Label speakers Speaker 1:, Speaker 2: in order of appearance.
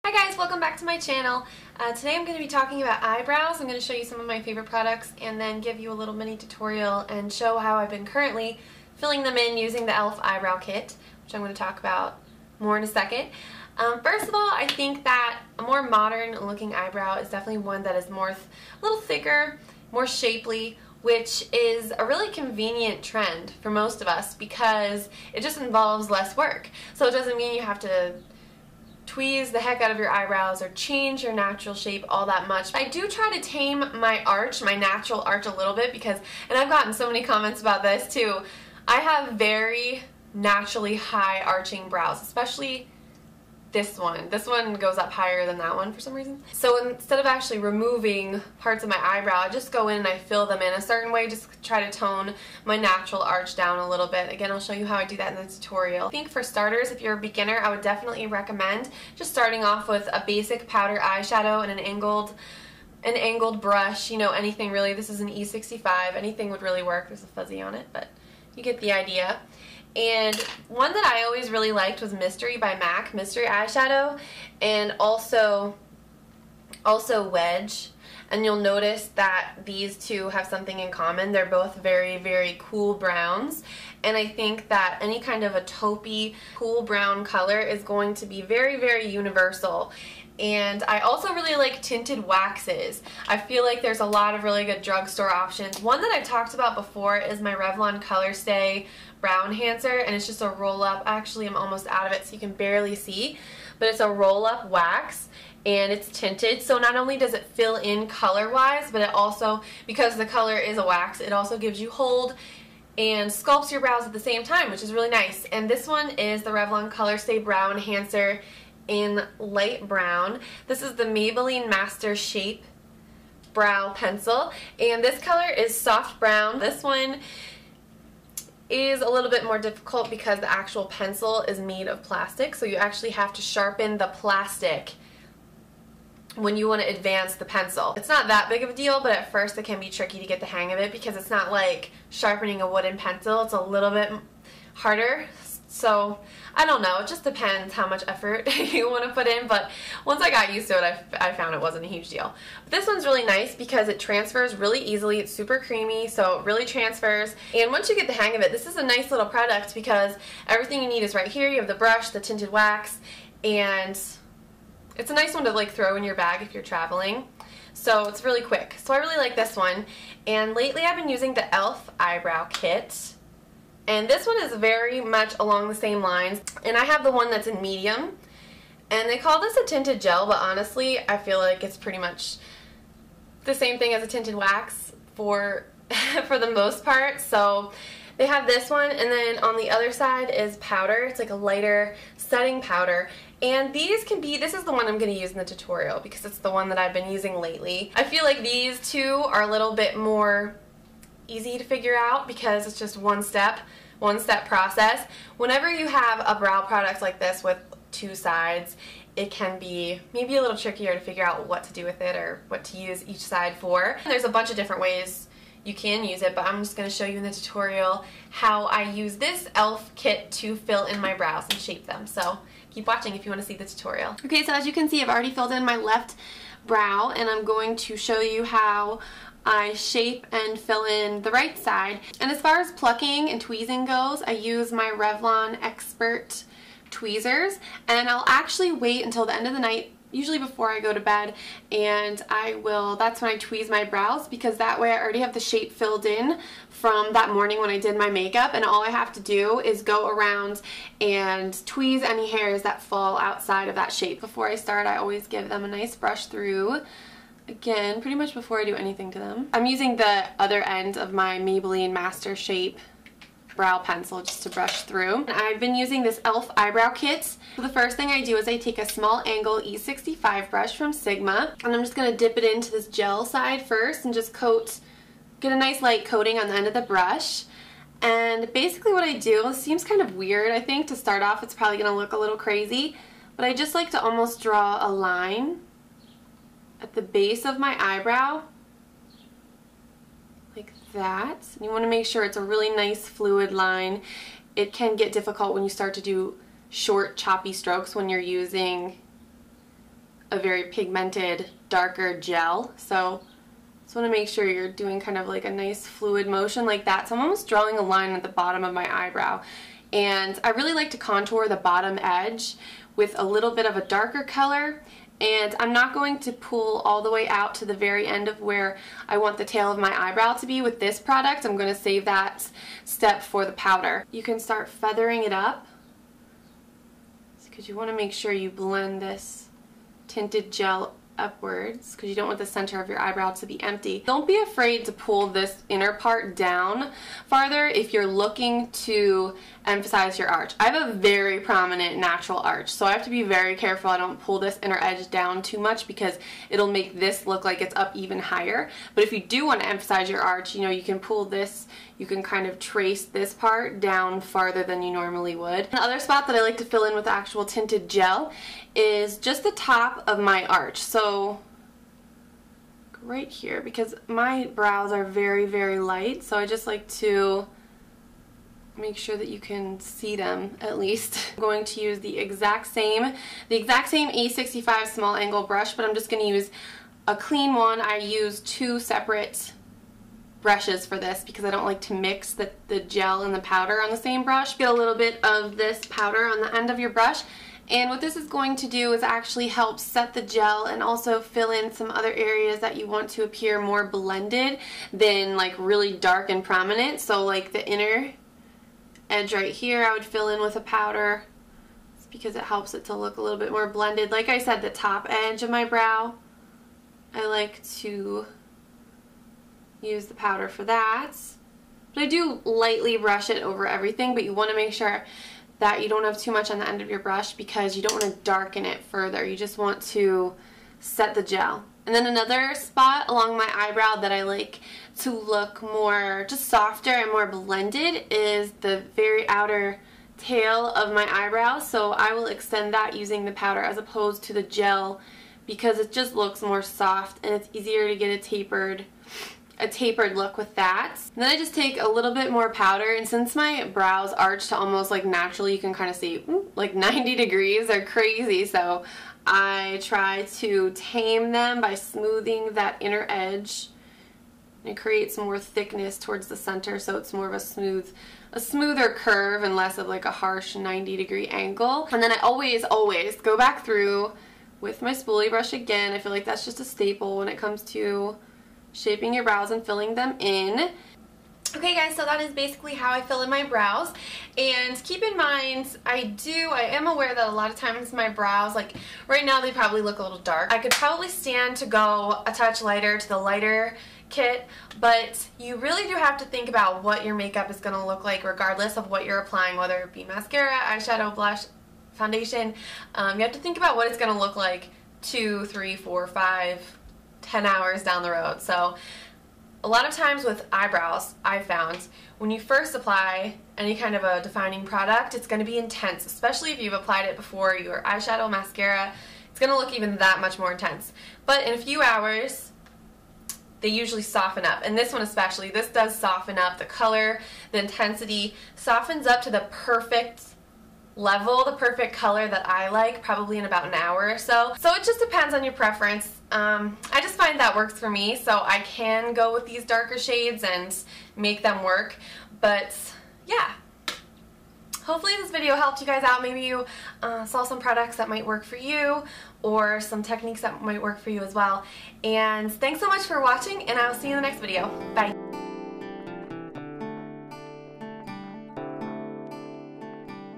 Speaker 1: Hi guys, welcome back to my channel. Today I'm going to be talking about eyebrows. I'm going to show you some of my favorite products and then give you a little mini tutorial and show how I've been currently filling them in using the e.l.f. Eyebrow Kit, which I'm going to talk about more in a second. First of all, I think that a more modern looking eyebrow is definitely one that is a little thicker, more shapely, which is a really convenient trend for most of us because it just involves less work. So it doesn't mean you have to tweeze the heck out of your eyebrows or change your natural shape all that much. I do try to tame my arch, my natural arch a little bit because, and I've gotten so many comments about this too, I have very naturally high arching brows, especially this one. This one goes up higher than that one for some reason. So instead of actually removing parts of my eyebrow, I just go in and I fill them in a certain way, just try to tone my natural arch down a little bit. Again, I'll show you how I do that in the tutorial. I think for starters, if you're a beginner, I would definitely recommend just starting off with a basic powder eyeshadow and an angled brush, you know, anything really. This is an E65, anything would really work. There's a fuzzy on it, but you get the idea. And one that I always really liked was Mystery by MAC, Mystery Eyeshadow, and also Wedge. And you'll notice that these two have something in common. They're both very, very cool browns. And I think that any kind of a taupey, cool brown color is going to be very, very universal. And I also really like tinted waxes. I feel like there's a lot of really good drugstore options. One that I've talked about before is my Revlon Colorstay Brow Enhancer, and it's just a roll-up. Actually, I'm almost out of it so you can barely see, but it's a roll-up wax and it's tinted, so not only does it fill in color-wise, but it also, because the color is a wax, it also gives you hold and sculpts your brows at the same time, which is really nice. And this one is the Revlon Colorstay Brow Enhancer in light brown. This is the Maybelline MasterShape brow pencil, and this color is soft brown. This one is a little bit more difficult because the actual pencil is made of plastic, so you actually have to sharpen the plastic when you want to advance the pencil. It's not that big of a deal, but at first it can be tricky to get the hang of it because it's not like sharpening a wooden pencil. It's a little bit harder. So I don't know, it just depends how much effort you want to put in, but once I got used to it, I found it wasn't a huge deal. But this one's really nice because it transfers really easily. It's super creamy, so it really transfers. And once you get the hang of it, this is a nice little product because everything you need is right here. You have the brush, the tinted wax, and it's a nice one to like throw in your bag if you're traveling. So it's really quick. So I really like this one. And lately I've been using the e.l.f. Eyebrow Kit. And this one is very much along the same lines, and I have the one that's in medium, and they call this a tinted gel, but honestly I feel like it's pretty much the same thing as a tinted wax for the most part. So they have this one, and then on the other side is powder. It's like a lighter setting powder, and these can be, this is the one I'm going to use in the tutorial because it's the one that I've been using lately. I feel like these two are a little bit more easy to figure out because it's just one step process. Whenever you have a brow product like this with two sides, it can be maybe a little trickier to figure out what to do with it or what to use each side for. There's a bunch of different ways you can use it, but I'm just going to show you in the tutorial how I use this e.l.f. kit to fill in my brows and shape them. So keep watching if you want to see the tutorial. Okay, so as you can see, I've already filled in my left brow, and I'm going to show you how I shape and fill in the right side. And as far as plucking and tweezing goes, I use my Revlon Expert tweezers, and I'll actually wait until the end of the night, usually before I go to bed, and that's when I tweeze my brows because that way I already have the shape filled in from that morning when I did my makeup, and all I have to do is go around and tweeze any hairs that fall outside of that shape. Before I start, I always give them a nice brush through. Again, pretty much before I do anything to them. I'm using the other end of my Maybelline MasterShape brow pencil just to brush through. And I've been using this e.l.f. Eyebrow Kit. So the first thing I do is I take a small angle E65 brush from Sigma, and I'm just going to dip it into this gel side first and just get a nice light coating on the end of the brush. And basically what I do, it seems kind of weird I think to start off, it's probably going to look a little crazy, but I just like to almost draw a line at the base of my eyebrow like that. And you want to make sure it's a really nice fluid line. It can get difficult when you start to do short choppy strokes when you're using a very pigmented, darker gel. So just want to make sure you're doing kind of like a nice fluid motion like that. So I'm almost drawing a line at the bottom of my eyebrow. And I really like to contour the bottom edge with a little bit of a darker color. And I'm not going to pull all the way out to the very end of where I want the tail of my eyebrow to be with this product. I'm going to save that step for the powder. You can start feathering it up because you want to make sure you blend this tinted gel upwards because you don't want the center of your eyebrow to be empty. Don't be afraid to pull this inner part down farther if you're looking to emphasize your arch. I have a very prominent natural arch, so I have to be very careful I don't pull this inner edge down too much because it'll make this look like it's up even higher. But if you do want to emphasize your arch, you know, you can pull this, you can kind of trace this part down farther than you normally would. The other spot that I like to fill in with actual tinted gel is just the top of my arch. So right here, because my brows are very, very light, so I just like to make sure that you can see them at least. I'm going to use the exact same A65 small angle brush, but I'm just going to use a clean one. I use two separate brushes for this because I don't like to mix the gel and the powder on the same brush. Get a little bit of this powder on the end of your brush, and what this is going to do is actually help set the gel and also fill in some other areas that you want to appear more blended than like really dark and prominent. So like the inner edge right here I would fill in with a powder. It's because it helps it to look a little bit more blended. Like I said, the top edge of my brow, I like to use the powder for that. But I do lightly brush it over everything, but you want to make sure that you don't have too much on the end of your brush because you don't want to darken it further. You just want to set the gel. And then another spot along my eyebrow that I like to look more just softer and more blended is the very outer tail of my eyebrow. So I will extend that using the powder as opposed to the gel because it just looks more soft and it's easier to get a tapered look with that. And then I just take a little bit more powder, and since my brows arch to almost like naturally, you can kind of see like 90 degrees, they're crazy, so I try to tame them by smoothing that inner edge and create some more thickness towards the center so it's more of a smoother curve and less of like a harsh 90-degree angle. And then I always go back through with my spoolie brush again. I feel like that's just a staple when it comes to shaping your brows and filling them in. Okay guys, so that is basically how I fill in my brows. And keep in mind, I am aware that a lot of times my brows, like right now they probably look a little dark. I could probably stand to go a touch lighter to the lighter kit, but you really do have to think about what your makeup is going to look like regardless of what you're applying, whether it be mascara, eyeshadow, blush, foundation. You have to think about what it's going to look like 2, 3, 4, 5, 10 hours down the road. So a lot of times with eyebrows, I've found when you first apply any kind of a defining product, it's going to be intense, especially if you've applied it before your eyeshadow, mascara. It's going to look even that much more intense. But in a few hours, they usually soften up. And this one especially, this does soften up. The color, the intensity softens up to the perfect level, the perfect color that I like, probably in about an hour or so. So it just depends on your preference. I just find that works for me, so I can go with these darker shades and make them work. But yeah, hopefully this video helped you guys out. Maybe you saw some products that might work for you or some techniques that might work for you as well. And thanks so much for watching, and I'll see you in the next video. Bye.